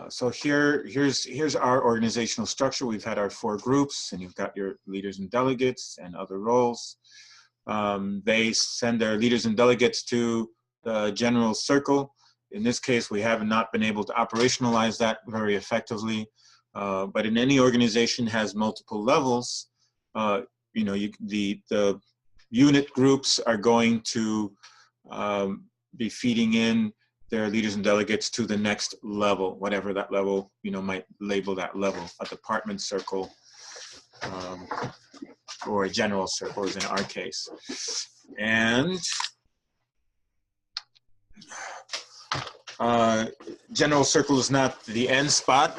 So here's our organizational structure. We've had our 4 groups, and you've got your leaders and delegates and other roles. They send their leaders and delegates to the general circle. In this case, we have not been able to operationalize that very effectively, but in any organization has multiple levels. The unit groups are going to be feeding in their leaders and delegates to the next level, whatever that level, might label that level, a department circle, or a general circle is in our case. And general circle is not the end spot.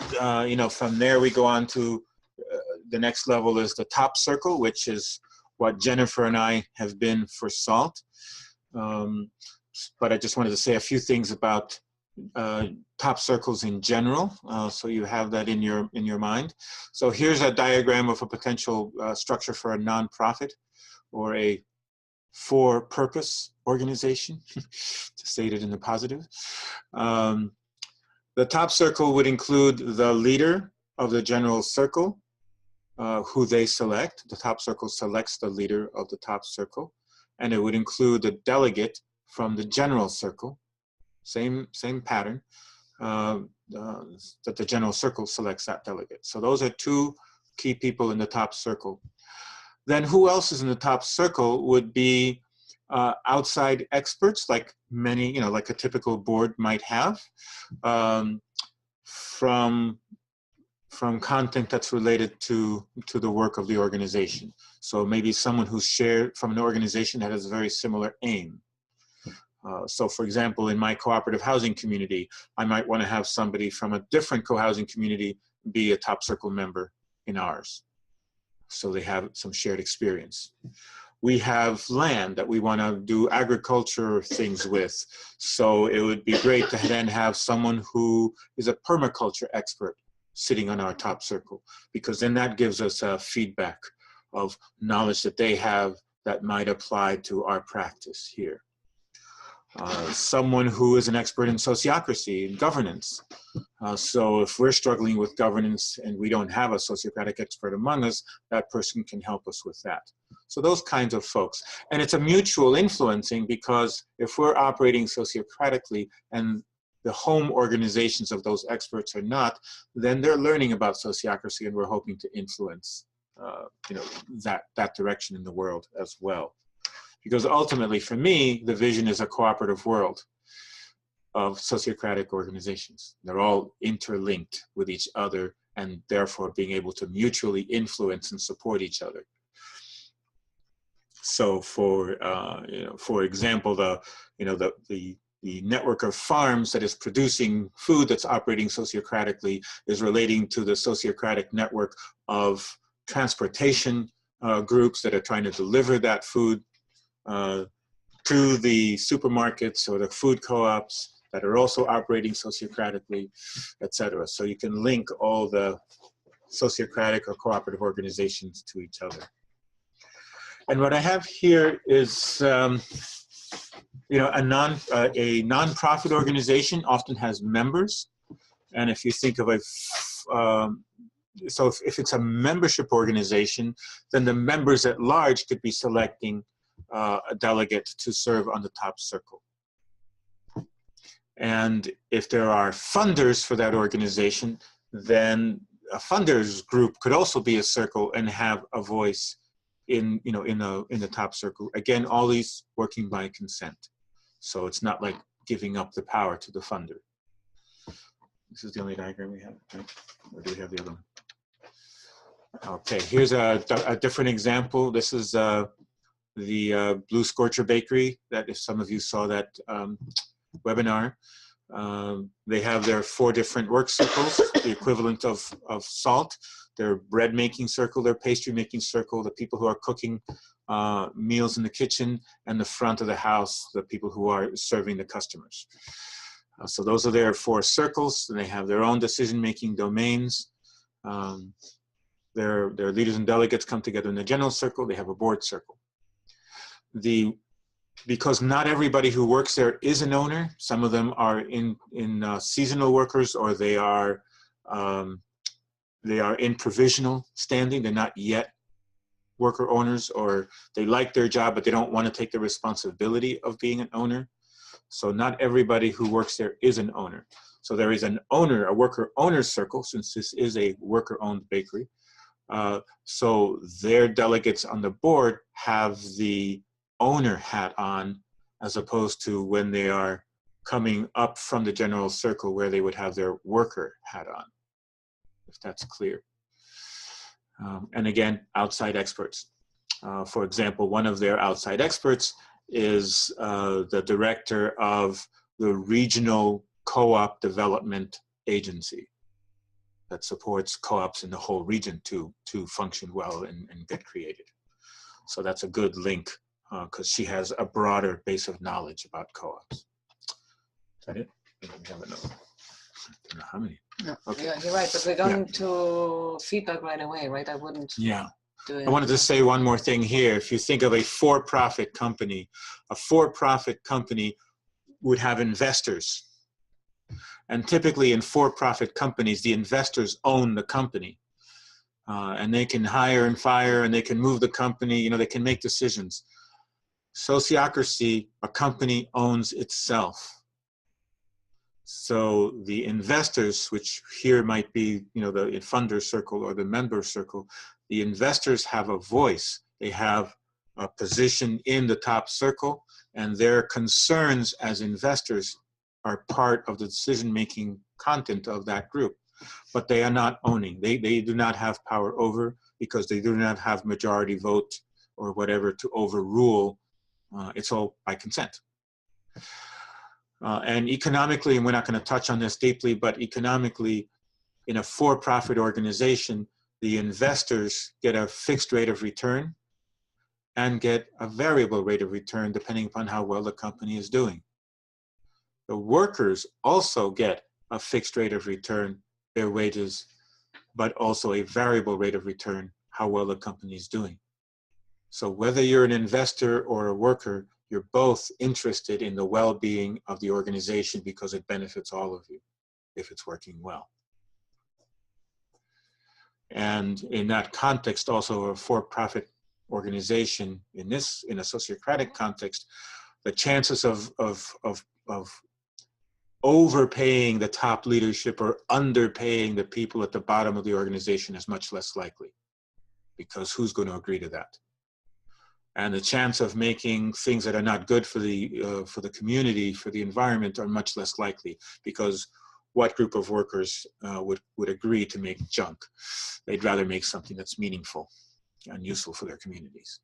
From there we go on to the next level is the top circle, which is what Jennifer and I have been for SALT. But I just wanted to say a few things about top circles in general, so you have that in your mind. So here's a diagram of a potential structure for a nonprofit or a for-purpose organization, to state it in the positive. The top circle would include the leader of the general circle, who they select. The top circle selects the leader of the top circle, and it would include the delegate from the general circle, same pattern, that the general circle selects that delegate. So those are 2 key people in the top circle. Then who else is in the top circle would be outside experts, like many, like a typical board might have, from content that's related to the work of the organization. So maybe someone who's shared from an organization that has a very similar aim. So for example, in my cooperative housing community, I might want to have somebody from a different co-housing community be a top circle member in ours, so they have some shared experience. We have land that we want to do agriculture things with, so it would be great to then have someone who is a permaculture expert sitting on our top circle, because then that gives us a feedback of knowledge that they have that might apply to our practice here. Someone who is an expert in sociocracy and governance. So if we're struggling with governance and we don't have a sociocratic expert among us, that person can help us with that. So those kinds of folks. And it's a mutual influencing, because if we're operating sociocratically and the home organizations of those experts are not, then they're learning about sociocracy, and we're hoping to influence that direction in the world as well. Because ultimately, for me, the vision is a cooperative world of sociocratic organizations. They're all interlinked with each other, and therefore being able to mutually influence and support each other. So, for example, the network of farms that is producing food that's operating sociocratically is relating to the sociocratic network of transportation groups that are trying to deliver that food to the supermarkets or the food co-ops that are also operating sociocratically, etc. So you can link all the sociocratic or cooperative organizations to each other. And what I have here is, a non-profit organization often has members. And if you think of so if it's a membership organization, then the members at large could be selecting a delegate to serve on the top circle. And if there are funders for that organization, then a funders group could also be a circle and have a voice in the top circle. Again, all these working by consent. So it's not like giving up the power to the funder. This is the only diagram we have, right? Or do we have the other one? Okay, here's a different example. This is the Blue Scorcher Bakery, that if some of you saw that webinar, they have their 4 different work circles, the equivalent of SALT, their bread making circle, their pastry making circle, the people who are cooking meals in the kitchen, and the front of the house, the people who are serving the customers. So those are their 4 circles, and they have their own decision-making domains. Their leaders and delegates come together in the general circle. They have a board circle. The because not everybody who works there is an owner. Some of them are in seasonal workers, or they are in provisional standing. They're not yet worker owners, or they like their job, but they don't want to take the responsibility of being an owner. So not everybody who works there is an owner. So there is an owner, a worker owner circle, since this is a worker owned bakery. So their delegates on the board have the owner hat on, as opposed to when they are coming up from the general circle where they would have their worker hat on, if that's clear. And again, outside experts. For example, one of their outside experts is the director of the regional co-op development agency that supports co-ops in the whole region to function well and get created. So that's a good link, because she has a broader base of knowledge about co-ops. Is that it? I don't have another. I don't know how many. No, Okay. yeah, you're right, but we're going to feedback right away, right? I wouldn't do it. I wanted to say one more thing here. If you think of a for-profit company would have investors. And typically in for-profit companies, the investors own the company. And they can hire and fire, and they can move the company, you know, they can make decisions. Sociocracy, a company owns itself. So the investors, which here might be, you know, the funder circle or the member circle, the investors have a voice. They have a position in the top circle, and their concerns as investors are part of the decision-making content of that group. But they are not owning. They do not have power over, because they do not have majority vote or whatever to overrule. It's all by consent. And economically, and we're not going to touch on this deeply, but economically, in a for-profit organization, the investors get a fixed rate of return and get a variable rate of return depending upon how well the company is doing. The workers also get a fixed rate of return, their wages, but also a variable rate of return, how well the company is doing. So whether you're an investor or a worker, you're both interested in the well-being of the organization, because it benefits all of you if it's working well. And in that context, also a for-profit organization, in a sociocratic context, the chances of overpaying the top leadership or underpaying the people at the bottom of the organization is much less likely, because who's going to agree to that? And the chance of making things that are not good for the community, for the environment, are much less likely, because what group of workers would agree to make junk? They'd rather make something that's meaningful and useful for their communities.